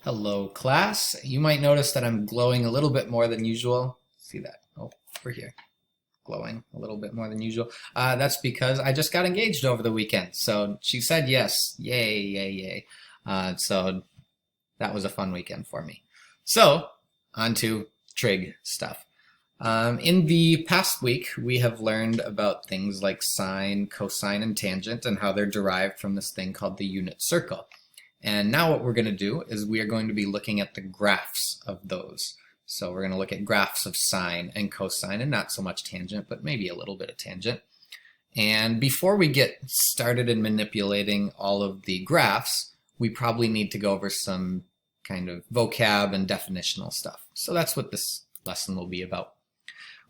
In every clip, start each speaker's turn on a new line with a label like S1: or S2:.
S1: Hello, class. You might notice that I'm glowing a little bit more than usual. See that? Oh, over here. Glowing a little bit more than usual. That's because I just got engaged over the weekend. So she said yes. Yay, yay, yay. So that was a fun weekend for me. So, on to trig stuff. In the past week, we have learned about things like sine, cosine, and tangent, and how they're derived from this thing called the unit circle. And now what we're going to do is we are going to be looking at the graphs of those. So we're going to look at graphs of sine and cosine, and not so much tangent, but maybe a little bit of tangent. And before we get started in manipulating all of the graphs, we probably need to go over some kind of vocab and definitional stuff. So that's what this lesson will be about.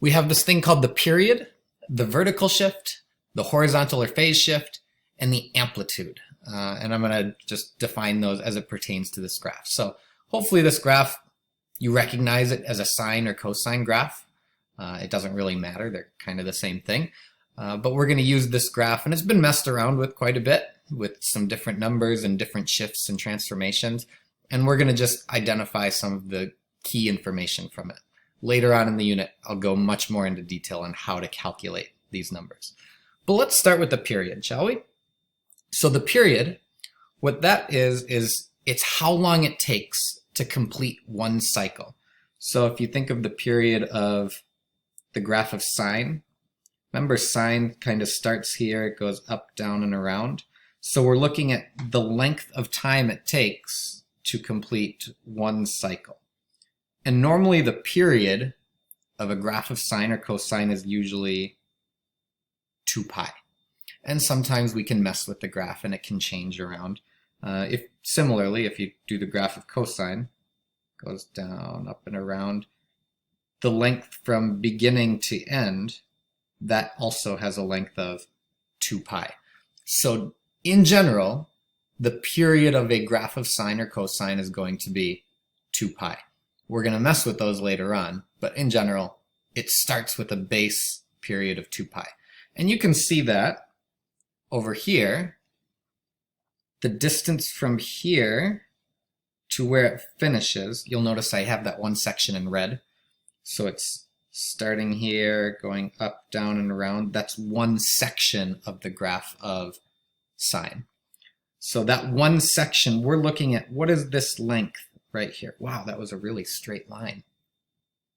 S1: We have this thing called the period, the vertical shift, the horizontal or phase shift, and the amplitude. And I'm going to just define those as it pertains to this graph. So hopefully this graph, you recognize it as a sine or cosine graph. It doesn't really matter. They're kind of the same thing. But we're going to use this graph, and it's been messed around with quite a bit with some different numbers and different shifts and transformations. And we're going to just identify some of the key information from it. Later on in the unit, I'll go much more into detail on how to calculate these numbers. But let's start with the period, shall we? So the period, what that is it's how long it takes to complete one cycle. So if you think of the period of the graph of sine, remember sine kind of starts here, it goes up, down, and around. So we're looking at the length of time it takes to complete one cycle. And normally the period of a graph of sine or cosine is usually 2 pi. And sometimes we can mess with the graph and it can change around. Similarly, if you do the graph of cosine, it goes down, up, and around, the length from beginning to end, that also has a length of 2 pi. So in general, the period of a graph of sine or cosine is going to be 2 pi. We're going to mess with those later on, but in general, it starts with a base period of 2 pi. And you can see that over here, the distance from here to where it finishes, you'll notice I have that one section in red. So it's starting here, going up, down, and around. That's one section of the graph of sine. So that one section, we're looking at what is this length right here. Wow, that was a really straight line.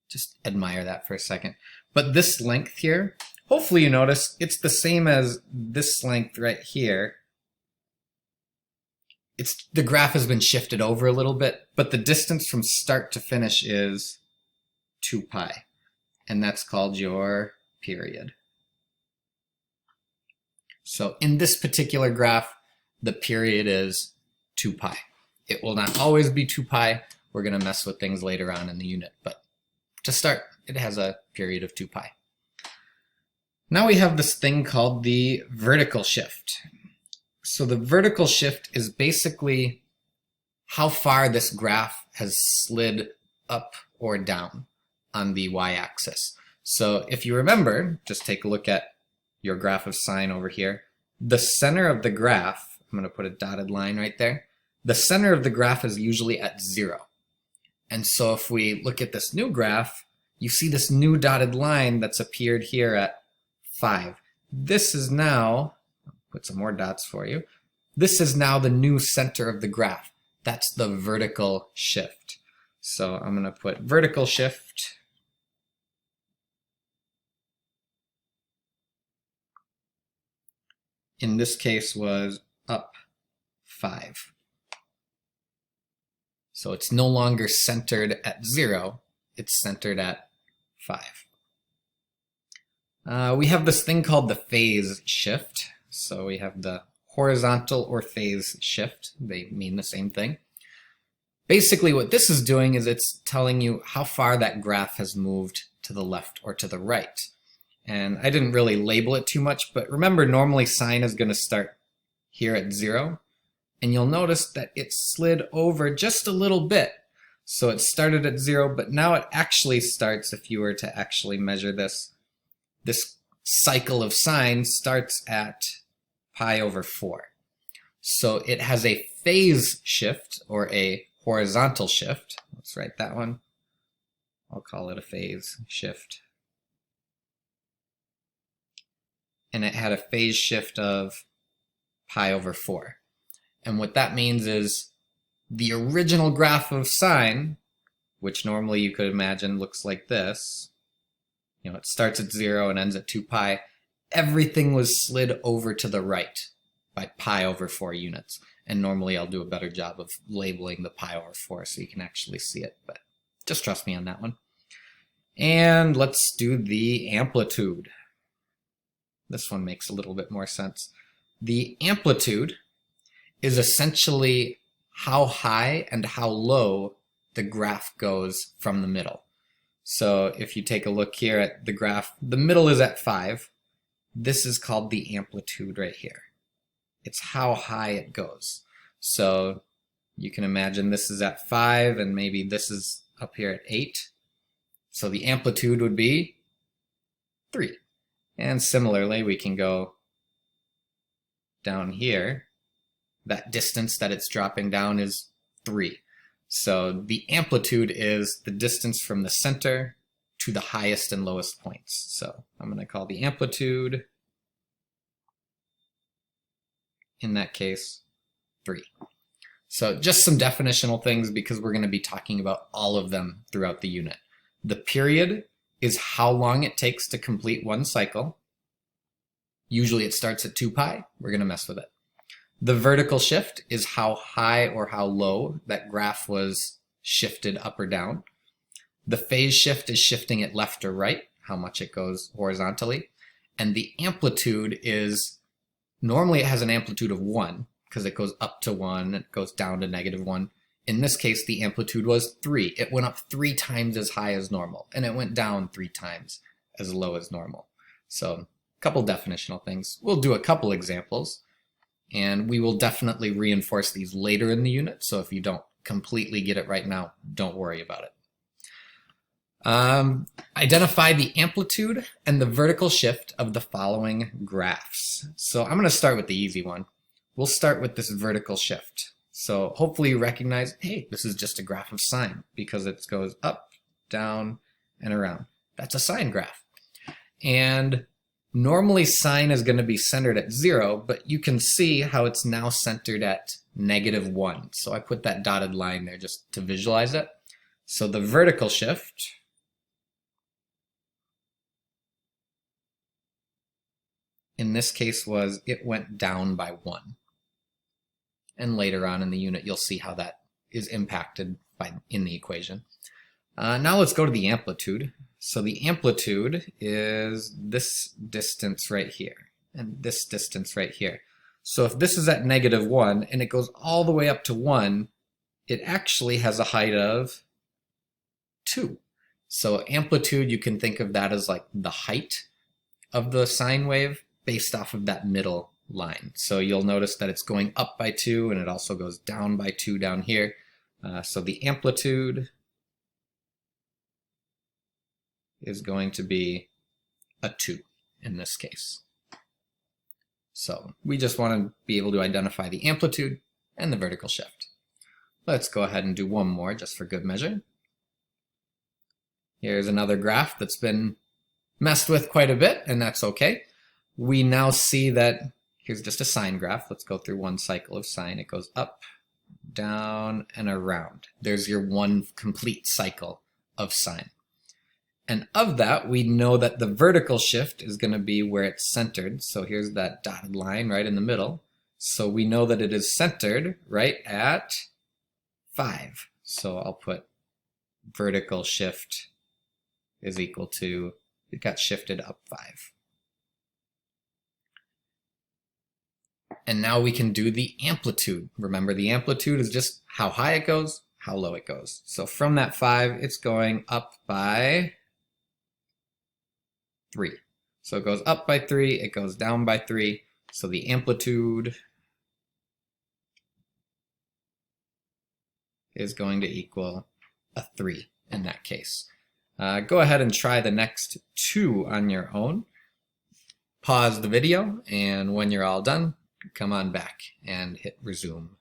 S1: Just admire that for a second. But this length here, hopefully you notice it's the same as this length right here. The graph has been shifted over a little bit, but the distance from start to finish is 2 pi. And that's called your period. So in this particular graph, the period is 2 pi. It will not always be 2 pi. We're going to mess with things later on in the unit. But to start, it has a period of 2 pi. Now we have this thing called the vertical shift. So the vertical shift is basically how far this graph has slid up or down on the y-axis. So if you remember, just take a look at your graph of sine over here. The center of the graph, I'm going to put a dotted line right there. The center of the graph is usually at 0. And so if we look at this new graph, you see this new dotted line that's appeared here at 5. This is now, I'll put some more dots for you, this is now the new center of the graph. That's the vertical shift. So I'm going to put vertical shift. In this case was up 5. So it's no longer centered at 0, it's centered at 5. We have this thing called the phase shift. So we have the horizontal or phase shift. They mean the same thing. Basically what this is doing is it's telling you how far that graph has moved to the left or to the right. And I didn't really label it too much, but remember normally sine is going to start here at 0. And you'll notice that it slid over just a little bit. So it started at 0, but now it actually starts, if you were to actually measure this cycle of sine starts at pi over 4. So it has a phase shift or a horizontal shift. Let's write that one. I'll call it a phase shift. And it had a phase shift of pi over 4. And what that means is the original graph of sine, which normally you could imagine looks like this, you know, it starts at 0 and ends at 2 pi, everything was slid over to the right by pi over 4 units. And normally I'll do a better job of labeling the pi over 4 so you can actually see it, but just trust me on that one. And let's do the amplitude. This one makes a little bit more sense. The amplitude is essentially how high and how low the graph goes from the middle. So if you take a look here at the graph, the middle is at 5. This is called the amplitude right here. It's how high it goes. So you can imagine this is at 5 and maybe this is up here at 8. So the amplitude would be 3. And similarly, we can go down here. That distance that it's dropping down is 3. So the amplitude is the distance from the center to the highest and lowest points. So I'm going to call the amplitude, in that case, 3. So just some definitional things because we're going to be talking about all of them throughout the unit. The period is how long it takes to complete one cycle. Usually it starts at 2 pi. We're going to mess with it. The vertical shift is how high or how low that graph was shifted up or down. The phase shift is shifting it left or right, how much it goes horizontally. And the amplitude is, normally it has an amplitude of 1 because it goes up to 1 and it goes down to -1. In this case, the amplitude was 3. It went up 3 times as high as normal, and it went down 3 times as low as normal. So a couple definitional things. We'll do a couple examples, and we will definitely reinforce these later in the unit, so if you don't completely get it right now, don't worry about it. Identify the amplitude and the vertical shift of the following graphs. So I'm going to start with the easy one. We'll start with this vertical shift. So hopefully you recognize, hey, this is just a graph of sine because it goes up, down, and around. That's a sine graph. And normally sine is going to be centered at 0, but you can see how it's now centered at -1. So I put that dotted line there just to visualize it. So the vertical shift in this case was it went down by 1. And later on in the unit, you'll see how that is impacted in the equation. Now let's go to the amplitude. So the amplitude is this distance right here, and this distance right here. So if this is at -1 and it goes all the way up to 1, it actually has a height of 2. So amplitude, you can think of that as like the height of the sine wave based off of that middle line. So you'll notice that it's going up by 2 and it also goes down by 2 down here. So the amplitude is going to be a 2 in this case. So we just want to be able to identify the amplitude and the vertical shift. Let's go ahead and do one more just for good measure. Here's another graph that's been messed with quite a bit, and that's okay. We now see that here's just a sine graph. Let's go through one cycle of sine. It goes up, down, and around. There's your one complete cycle of sine. And of that, we know that the vertical shift is going to be where it's centered. So here's that dotted line right in the middle. So we know that it is centered right at 5. So I'll put vertical shift is equal to, it got shifted up 5. And now we can do the amplitude. Remember, the amplitude is just how high it goes, how low it goes. So from that 5, it's going up by 3. So it goes up by 3, it goes down by 3. So the amplitude is going to equal a 3 in that case. Go ahead and try the next 2 on your own. Pause the video, and when you're all done, come on back and hit resume.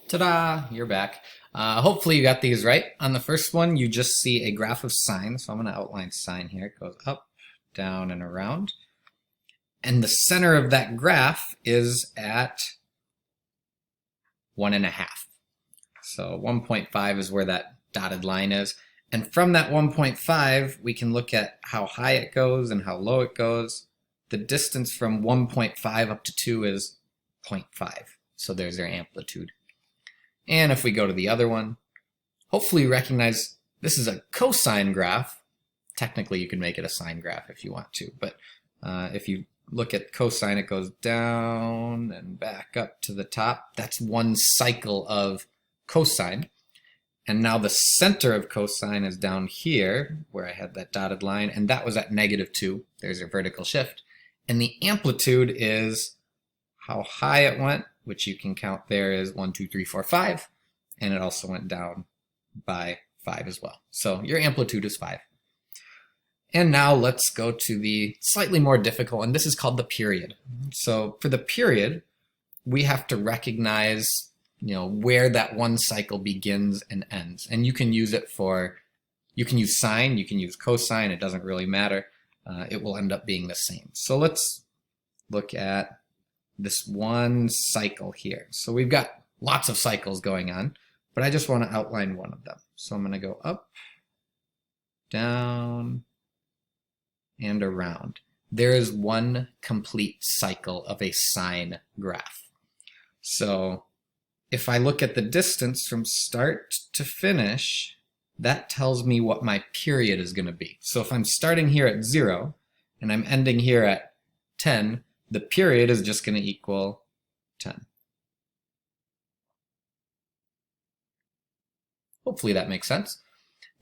S1: Ta-da! You're back. Hopefully you got these right. On the first one, you just see a graph of sine. So I'm going to outline sine here. It goes up, down, and around. And the center of that graph is at 1.5. So 1.5 is where that dotted line is. And from that 1.5, we can look at how high it goes and how low it goes. The distance from 1.5 up to 2 is 0.5. So there's your amplitude. And if we go to the other one, hopefully you recognize this is a cosine graph. Technically, you can make it a sine graph if you want to. But if you look at cosine, it goes down and back up to the top. That's one cycle of cosine. And now the center of cosine is down here, where I had that dotted line, and that was at -2. There's your vertical shift. And the amplitude is how high it went, which you can count there is 1, 2, 3, 4, 5. And it also went down by 5 as well. So your amplitude is 5. And now let's go to the slightly more difficult, and this is called the period. So for the period, we have to recognize where that one cycle begins and ends. And you can use it for, you can use sine, you can use cosine, it doesn't really matter. It will end up being the same. So let's look at this one cycle here. So we've got lots of cycles going on, but I just want to outline one of them. So I'm going to go up, down, and around. There is one complete cycle of a sine graph. So if I look at the distance from start to finish, that tells me what my period is going to be. So if I'm starting here at 0 and I'm ending here at 10, the period is just going to equal 10. Hopefully that makes sense.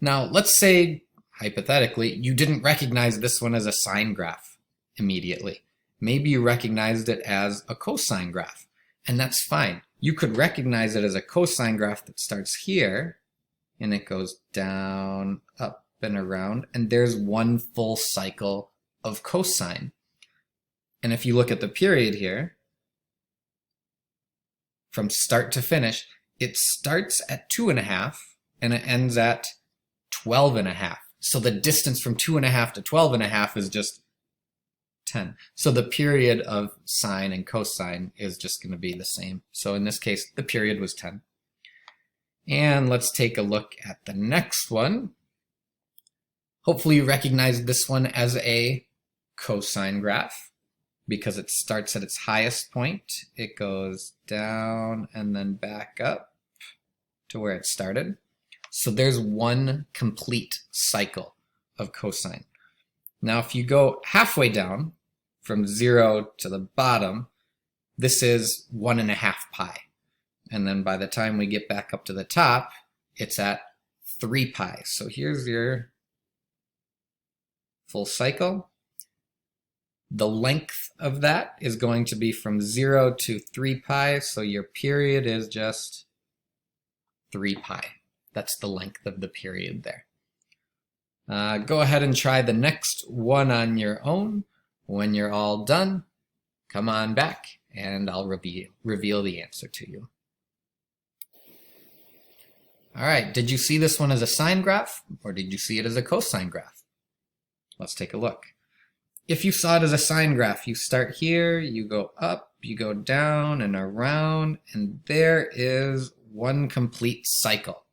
S1: Now let's say, hypothetically, you didn't recognize this one as a sine graph immediately. Maybe you recognized it as a cosine graph, and that's fine. You could recognize it as a cosine graph that starts here, and it goes down, up, and around, and there's one full cycle of cosine. And if you look at the period here, from start to finish, it starts at 2.5, and it ends at 12.5. So the distance from 2.5 to 12.5 is just 10. So the period of sine and cosine is just going to be the same. So in this case, the period was 10. And let's take a look at the next one. Hopefully you recognize this one as a cosine graph because it starts at its highest point. It goes down and then back up to where it started. So there's one complete cycle of cosine. Now, if you go halfway down from 0 to the bottom, this is 1.5 pi. And then by the time we get back up to the top, it's at 3 pi. So here's your full cycle. The length of that is going to be from 0 to 3 pi. So your period is just 3 pi. That's the length of the period there. Go ahead and try the next one on your own. When you're all done, come on back and I'll reveal the answer to you. All right, did you see this one as a sine graph or did you see it as a cosine graph? Let's take a look. If you saw it as a sine graph, you start here, you go up, you go down and around, and there is one complete cycle.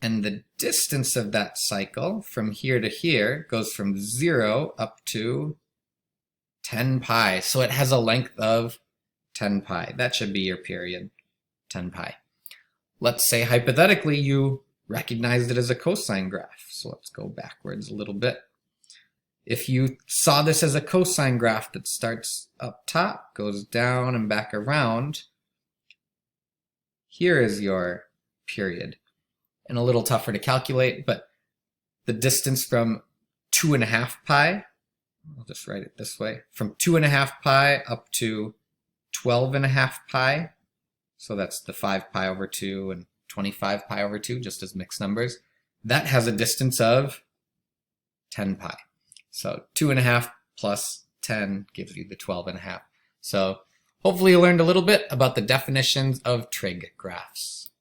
S1: And the distance of that cycle from here to here goes from 0 up to 10 pi. So it has a length of 10 pi. That should be your period, 10 pi. Let's say hypothetically you recognized it as a cosine graph. So let's go backwards a little bit. If you saw this as a cosine graph that starts up top, goes down and back around, here is your period. And a little tougher to calculate, but the distance from 2.5 pi, I'll just write it this way, from 2.5 pi up to 12.5 pi, so that's the 5 pi over 2 and 25 pi over 2, just as mixed numbers, that has a distance of 10 pi. So 2.5 plus 10 gives you the 12.5. So Hopefully you learned a little bit about the definitions of trig graphs.